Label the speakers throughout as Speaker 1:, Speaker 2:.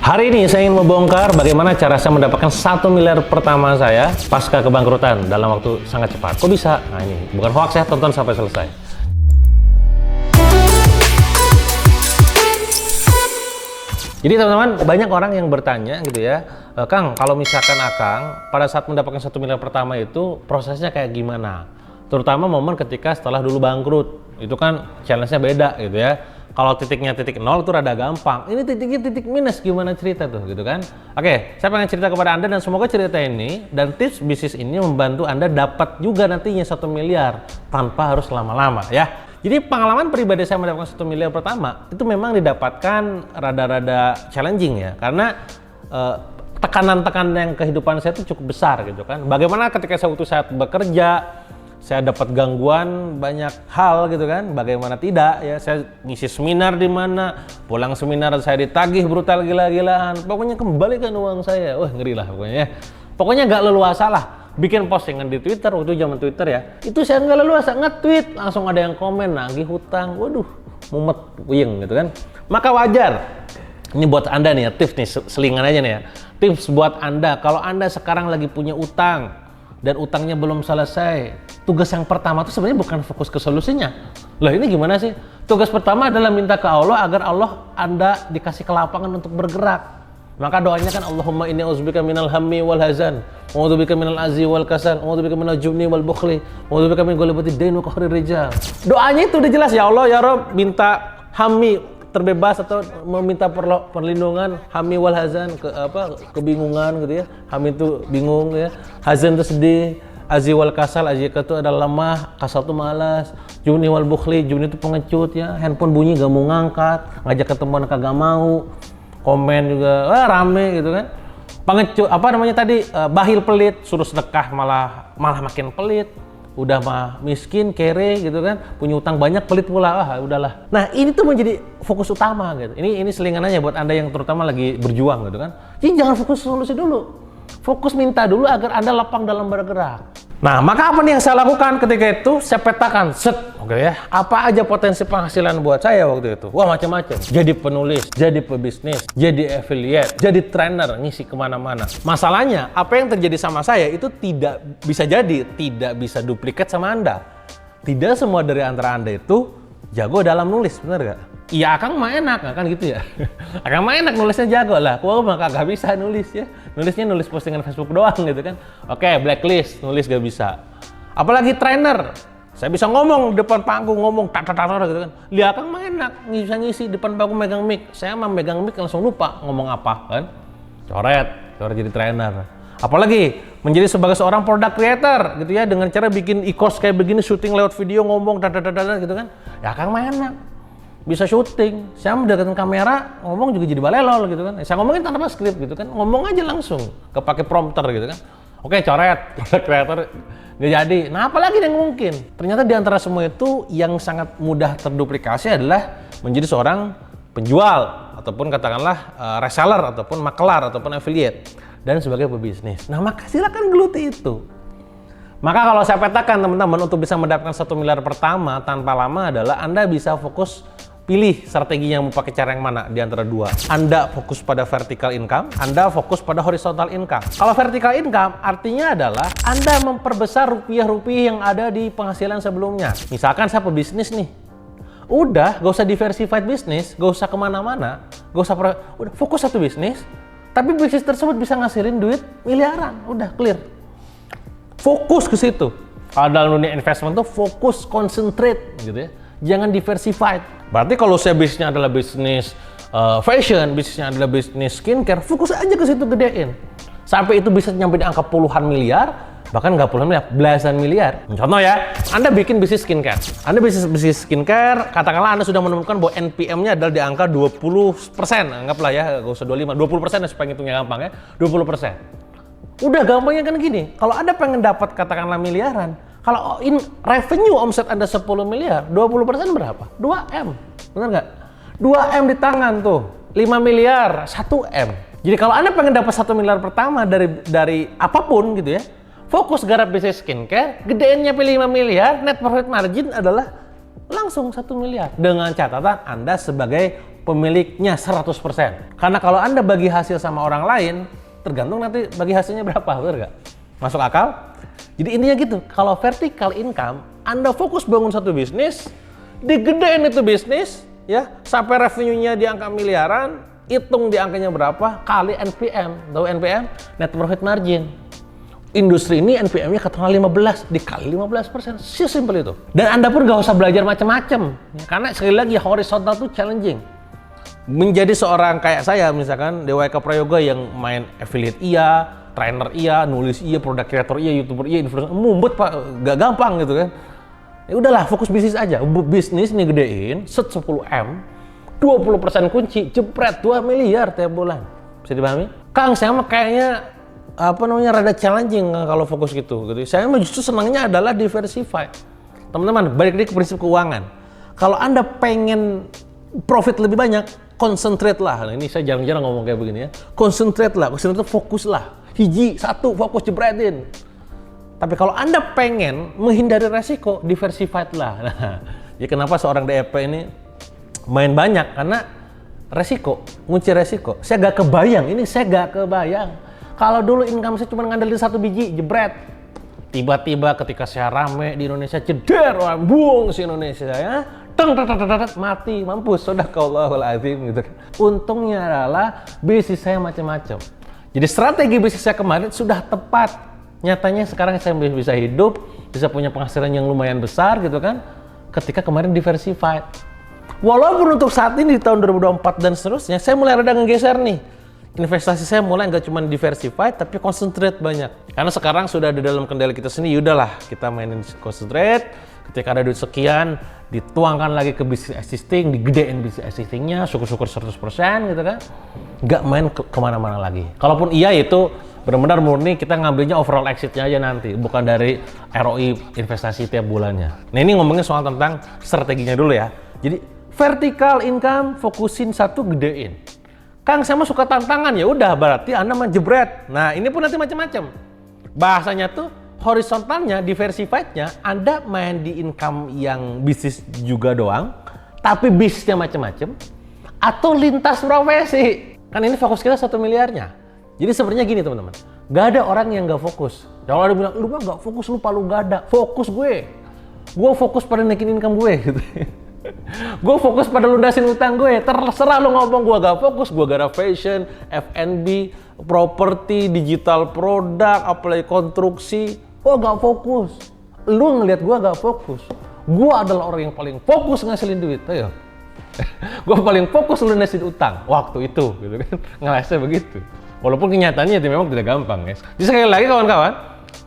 Speaker 1: Hari ini saya ingin membongkar bagaimana cara saya mendapatkan 1 miliar pertama saya pasca kebangkrutan dalam waktu sangat cepat. Kok bisa? Nah ini bukan hoax ya, tonton sampai selesai. Jadi teman-teman, banyak orang yang bertanya gitu ya, Kang, kalau misalkan Akang pada saat mendapatkan 1 miliar pertama itu prosesnya kayak gimana? Terutama momen ketika setelah dulu bangkrut, itu kan challenge-nya beda gitu ya. Kalau titiknya titik nol itu rada gampang. Ini titiknya titik minus, gimana cerita tuh gitu kan? Oke, saya pengen cerita kepada Anda dan semoga cerita ini dan tips bisnis ini membantu Anda dapat juga nantinya 1 miliar tanpa harus lama-lama ya. Jadi pengalaman pribadi saya mendapatkan 1 miliar pertama itu memang didapatkan rada-rada challenging ya. Karena tekanan-tekanan yang kehidupan saya itu cukup besar gitu kan. Bagaimana ketika saya waktu saat bekerja, saya dapat gangguan banyak hal gitu kan, bagaimana tidak ya, saya ngisi seminar di mana, pulang seminar saya ditagih brutal gila-gilaan, pokoknya kembalikan uang saya, wah ngeri lah pokoknya ya. Pokoknya nggak leluasa lah, bikin postingan di Twitter, waktu zaman Twitter ya, itu saya nggak leluasa, nge-tweet, langsung ada yang komen, nagih hutang, waduh, mumet, puyeng gitu kan. Maka wajar, ini buat Anda nih ya, tips nih, selingan aja nih ya, tips buat Anda, kalau Anda sekarang lagi punya utang, dan utangnya belum selesai, tugas yang pertama itu sebenarnya bukan fokus ke solusinya. Lah ini gimana sih? Tugas pertama adalah minta ke Allah agar Anda dikasih kelapangan untuk bergerak. Maka doanya kan Allahumma inni a'udzubika minal hammi wal hazan, a'udzubika minal azzi wal kasal, a'udzubika minal jubni wal bukhli, a'udzubika min ghalabati dain wa qahri rijal. Doanya itu udah jelas, ya Allah ya Rabb, minta hammi terbebas atau meminta perlindungan, hami wal hazan, kebingungan gitu ya. Hami itu bingung ya, hazan itu sedih, azi wal kasal, azi itu adalah lemah, kasal itu malas, juni wal bukhli, juni itu pengecut ya, handphone bunyi gak mau ngangkat, ngajak ketemuan kagak mau, komen juga rame gitu kan. Pengecut apa namanya tadi, bahil pelit, suruh sedekah malah makin pelit. Udah mah miskin, kere gitu kan, punya utang banyak, pelit pula, udahlah. Nah ini tuh menjadi fokus utama gitu. Ini selingan aja buat Anda yang terutama lagi berjuang gitu kan. Jadi jangan fokus solusi dulu, fokus minta dulu agar Anda lapang dalam bergerak. Nah maka apa nih yang saya lakukan ketika itu? Saya petakan, oke ya, apa aja potensi penghasilan buat saya waktu itu? Wah macam-macam. Jadi penulis, jadi pebisnis, jadi affiliate, jadi trainer, ngisi kemana-mana. Masalahnya, apa yang terjadi sama saya itu tidak bisa duplikat sama Anda. Tidak semua dari antara Anda itu jago dalam nulis, bener gak? Iya Akang mah enak, kan gitu ya. Akang mah enak nulisnya jago lah, gua mah kagak bisa nulis ya. Nulisnya nulis postingan Facebook doang gitu kan. Oke, blacklist, nulis gak bisa. Apalagi trainer, saya bisa ngomong di depan panggung, ngomong tar gitu kan. Lihat Akang mah enak, bisa ngisi depan panggung megang mic. Saya mah megang mic langsung lupa ngomong apa kan. Coret jadi trainer. Apalagi menjadi sebagai seorang product creator gitu ya, dengan cara bikin e-course kayak begini, syuting lewat video, ngomong gitu kan. Ya Akang mah enak. Bisa syuting, saya mendekatkan kamera, ngomong juga jadi balelol gitu kan. Saya ngomongin tanpa skrip gitu kan, ngomong aja langsung, kepake prompter gitu kan. Oke, coret, kreator nggak jadi. Nah, apalagi yang mungkin? Ternyata di antara semua itu yang sangat mudah terduplikasi adalah menjadi seorang penjual ataupun katakanlah reseller ataupun makelar ataupun affiliate dan sebagai pebisnis. Nah, maka silakan geluti itu. Maka kalau saya petakan teman-teman untuk bisa mendapatkan 1 miliar pertama tanpa lama adalah Anda bisa fokus. Pilih strateginya mau pakai cara yang mana di antara dua. Anda fokus pada vertical income, Anda fokus pada horizontal income. Kalau vertical income artinya adalah Anda memperbesar rupiah-rupiah yang ada di penghasilan sebelumnya. Misalkan saya pebisnis nih, udah gak usah diversified bisnis, gak usah kemana-mana, udah fokus satu bisnis, tapi bisnis tersebut bisa ngasilin duit miliaran, udah clear. Fokus ke situ. Kalau dalam dunia investment tuh fokus, concentrate gitu ya. Jangan diversified. Berarti kalau saya bisnisnya adalah bisnis fashion, bisnisnya adalah bisnis skincare, fokus aja ke situ, gedein. Sampai itu bisa nyampe di angka puluhan miliar, bahkan nggak puluhan miliar, belasan miliar. Contoh ya, Anda bikin bisnis skincare. Anda bisnis skincare, katakanlah Anda sudah menemukan bahwa NPM-nya adalah di angka 20%. Anggaplah ya, nggak usah 25, 20% ya supaya ngitungnya gampang ya, 20%. Udah gampangnya kan gini, kalau Anda pengen dapat katakanlah miliaran, kalau revenue omset Anda 10 miliar, 20% berapa? 2M. Benar nggak? 2M di tangan tuh. 5 miliar, 1M. Jadi kalau Anda pengen dapat 1 miliar pertama dari apapun gitu ya, fokus garap bisnis skincare, gedein nyampe 5 miliar, net profit margin adalah langsung 1 miliar. Dengan catatan Anda sebagai pemiliknya 100%. Karena kalau Anda bagi hasil sama orang lain, tergantung nanti bagi hasilnya berapa, betul nggak? Masuk akal? Jadi intinya gitu, kalau vertical income, Anda fokus bangun satu bisnis, digedein itu bisnis, ya, sampai revenue-nya di angka miliaran, hitung di angkanya berapa, kali NPM. Tahu NPM? Net Profit Margin. Industri ini NPM-nya katakanlah 15, dikali 15%, sesimpel itu. Dan Anda pun nggak usah belajar macam-macam, karena sekali lagi horizontal itu challenging. Menjadi seorang kayak saya, misalkan Dewa Eka Prayoga yang main affiliate iya, trainer iya, nulis iya, product creator iya, youtuber iya, influencer, mumpet Pak, gak gampang gitu kan. Ya udahlah, fokus bisnis aja. Bisnis nih gedein, set 10M, 20% kunci, jepret 2 miliar tiap bulan. Bisa dipahami? Kang, saya mah kayaknya rada challenging kalau fokus gitu. Saya mah justru senangnya adalah diversify. Teman-teman, balik lagi ke prinsip keuangan. Kalau Anda pengen profit lebih banyak, concentrate lah. Nah, ini saya jarang-jarang ngomong kayak begini ya. Concentrate lah, fokus lah. Hiji, satu, fokus jepretin. Tapi kalau Anda pengen menghindari resiko, diversified lah. Nah, ya kenapa seorang DEP ini main banyak? Karena resiko, ngunci resiko. Saya gak kebayang, kalau dulu income saya cuma ngandelin satu biji, jebret. Tiba-tiba ketika saya rame di Indonesia, jeder, orang buang si Indonesia ya. Mati, mampus, sodaqallahul azim gitu. Untungnya adalah bisnis saya macam-macam. Jadi strategi bisnis saya kemarin sudah tepat. Nyatanya sekarang saya bisa hidup, bisa punya penghasilan yang lumayan besar gitu kan. Ketika kemarin diversified. Walaupun untuk saat ini di tahun 2024 dan seterusnya, saya mulai rada ngegeser nih. Investasi saya mulai nggak cuma diversified, tapi concentrate banyak. Karena sekarang sudah ada dalam kendali kita sendiri, yaudahlah kita mainin concentrate. Ketika ada duit sekian, dituangkan lagi ke bisnis existing, digedein bisnis existingnya, syukur-syukur 100% gitu kan. Nggak main kemana-mana lagi. Kalaupun iya itu benar-benar murni kita ngambilnya overall exitnya aja nanti, bukan dari ROI investasi tiap bulannya. Nah ini ngomongin soal tentang strateginya dulu ya. Jadi vertical income, fokusin satu, gedein. Kang, saya mah suka tantangan, ya udah berarti Anda menjebret. Nah, ini pun nanti macam-macam. Bahasanya tuh horizontalnya, diversifiednya, Anda main di income yang bisnis juga doang, tapi bisnisnya macam-macam, atau lintas profesi. Kan ini fokus kita 1 miliarnya. Jadi sebenarnya gini teman-teman, gak ada orang yang gak fokus. Kalau ada bilang, lu mah gak fokus, lu palu gak ada. Fokus gue. Gue fokus pada naikin income gue gitu. Gue fokus pada lundasin utang gue. Terserah lu ngomong gue gak fokus. Gue gara fashion, F&B, properti, digital produk, apalagi konstruksi. Gue gak fokus. Lu ngeliat gue gak fokus. Gue adalah orang yang paling fokus ngasilin duit. Ayo. Gue paling fokus lundasin utang waktu itu gitu kan. Ngerasa begitu. Walaupun kenyataannya itu memang tidak gampang guys. Jadi sekali lagi kawan-kawan,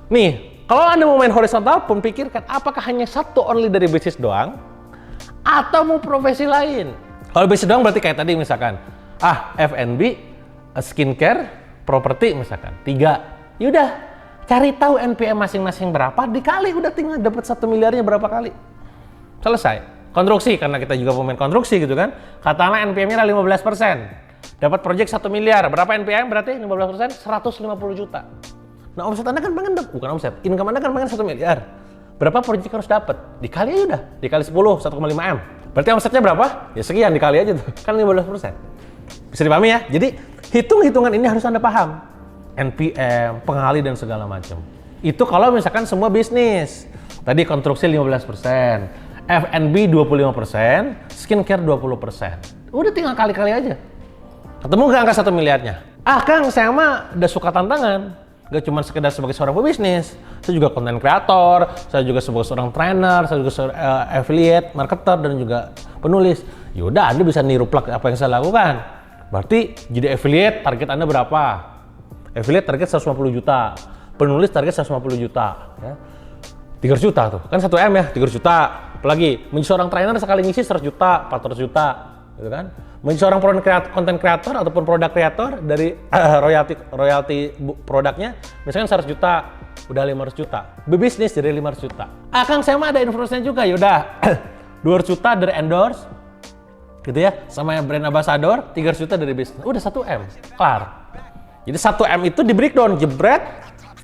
Speaker 1: nih kalau Anda mau main horizontal pun pikirkan apakah hanya satu only dari bisnis doang atau mau profesi lain. Kalau bisnis doang berarti kayak tadi misalkan, F&B, skincare, properti misalkan, 3. Yaudah, cari tahu NPM masing-masing berapa, dikali udah tinggal dapat 1 miliarnya berapa kali. Selesai. Konstruksi, karena kita juga pemain konstruksi gitu kan. Katakanlah NPM-nya 15%. Dapat project 1 miliar. Berapa NPM berarti 15%? 150 juta. Nah, omset Anda kan pengen, bukan omset, income Anda kan pengen 1 miliar. Berapa project harus dapat? Dikali aja udah. Dikali 10, 1,5 M. Berarti omsetnya berapa? Ya sekian, dikali aja tuh. Kan 15%. Bisa dipahami ya? Jadi, hitung-hitungan ini harus Anda paham. NPM, pengali dan segala macam. Itu kalau misalkan semua bisnis. Tadi konstruksi 15%, F&B 25%, skincare 20%. Udah tinggal kali-kali aja. Ketemu nggak angka 1 miliarnya? Kang, saya mah udah suka tantangan. Gak cuma sekedar sebagai seorang pebisnis, saya juga konten kreator, saya juga sebagai seorang trainer, saya juga affiliate, marketer, dan juga penulis. Yaudah, Anda bisa niru plug apa yang saya lakukan. Berarti jadi affiliate, target Anda berapa? Affiliate target 150 juta, penulis target 150 juta. Ya. 300 juta tuh, kan 1 M ya, 300 juta. Apalagi, menjadi seorang trainer sekali ngisi 100 juta, 400 juta. Gitu kan? Menjadi seorang konten kreator ataupun produk kreator dari royalti produknya misalkan 100 juta, udah 500 juta. Berbisnis jadi 500 juta. Kang, saya mah ada influence-nya juga, yaudah 200 juta dari endorse gitu ya, sama brand ambassador, 300 juta dari bisnis. Udah 1 M, kelar. Jadi 1 M itu di breakdown, jebret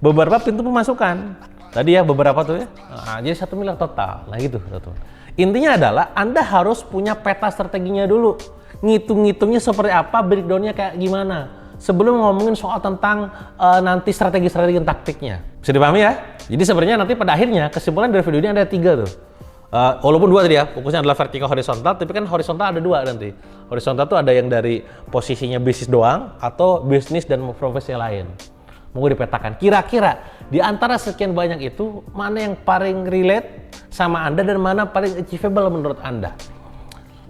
Speaker 1: beberapa pintu pemasukan. Tadi ya beberapa tuh ya, jadi 1 miliar total. Nah gitu teman-teman. Intinya adalah Anda harus punya peta strateginya dulu. ngitung-ngitungnya seperti apa, breakdown-nya kayak gimana. Sebelum ngomongin soal tentang nanti strategi-strategi dan taktiknya. Bisa dipahami ya? Jadi sebenarnya nanti pada akhirnya kesimpulan dari video ini ada 3 tuh. Walaupun 2 tadi ya, fokusnya adalah vertikal horizontal, tapi kan horizontal ada 2 nanti. Horizontal tuh ada yang dari posisinya bisnis doang atau bisnis dan profesi lain. Mau dipetakan kira-kira di antara sekian banyak itu mana yang paling relate sama Anda dan mana paling achievable menurut Anda.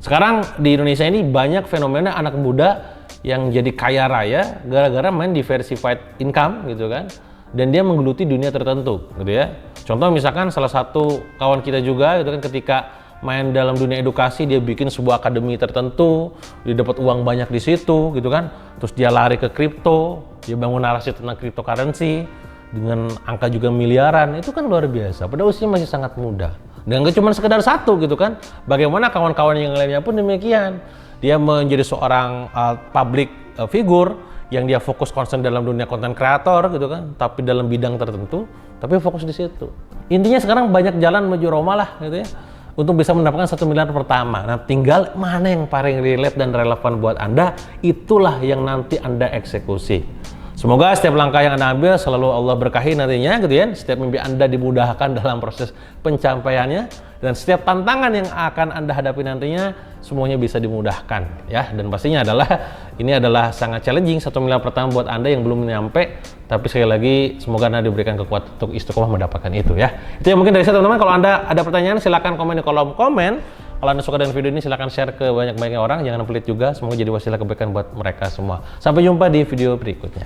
Speaker 1: Sekarang di Indonesia ini banyak fenomena anak muda yang jadi kaya raya gara-gara main diversified income gitu kan, dan dia menggeluti dunia tertentu gitu ya. Contoh misalkan salah satu kawan kita juga gitu kan, ketika main dalam dunia edukasi dia bikin sebuah akademi tertentu, dia dapat uang banyak di situ gitu kan, terus dia lari ke kripto, dia bangun narasi tentang cryptocurrency dengan angka juga miliaran. Itu kan luar biasa pada usia masih sangat muda. Dan gak cuma sekedar satu gitu kan, bagaimana kawan-kawan yang lainnya pun demikian. Dia menjadi seorang public figure yang dia fokus concern dalam dunia konten kreator gitu kan, tapi dalam bidang tertentu, tapi fokus di situ. Intinya sekarang banyak jalan menuju Roma lah gitu ya, untuk bisa mendapatkan 1 miliar pertama. Nah, tinggal mana yang paling relate dan relevan buat Anda, itulah yang nanti Anda eksekusi. Semoga setiap langkah yang Anda ambil selalu Allah berkahi nantinya gitu ya. Setiap mimpi Anda dimudahkan dalam proses pencapaiannya, dan setiap tantangan yang akan Anda hadapi nantinya semuanya bisa dimudahkan ya. Dan pastinya adalah ini adalah sangat challenging 1 miliar pertama buat Anda yang belum nyampe, tapi sekali lagi semoga Anda diberikan kekuatan untuk istiqomah mendapatkan itu ya. Itu yang mungkin dari saya teman-teman. Kalau Anda ada pertanyaan silahkan komen di kolom komen. Kalau Anda suka dengan video ini silahkan share ke banyak-banyak orang, jangan pelit juga. Semoga jadi wasilah kebaikan buat mereka semua. Sampai jumpa di video berikutnya.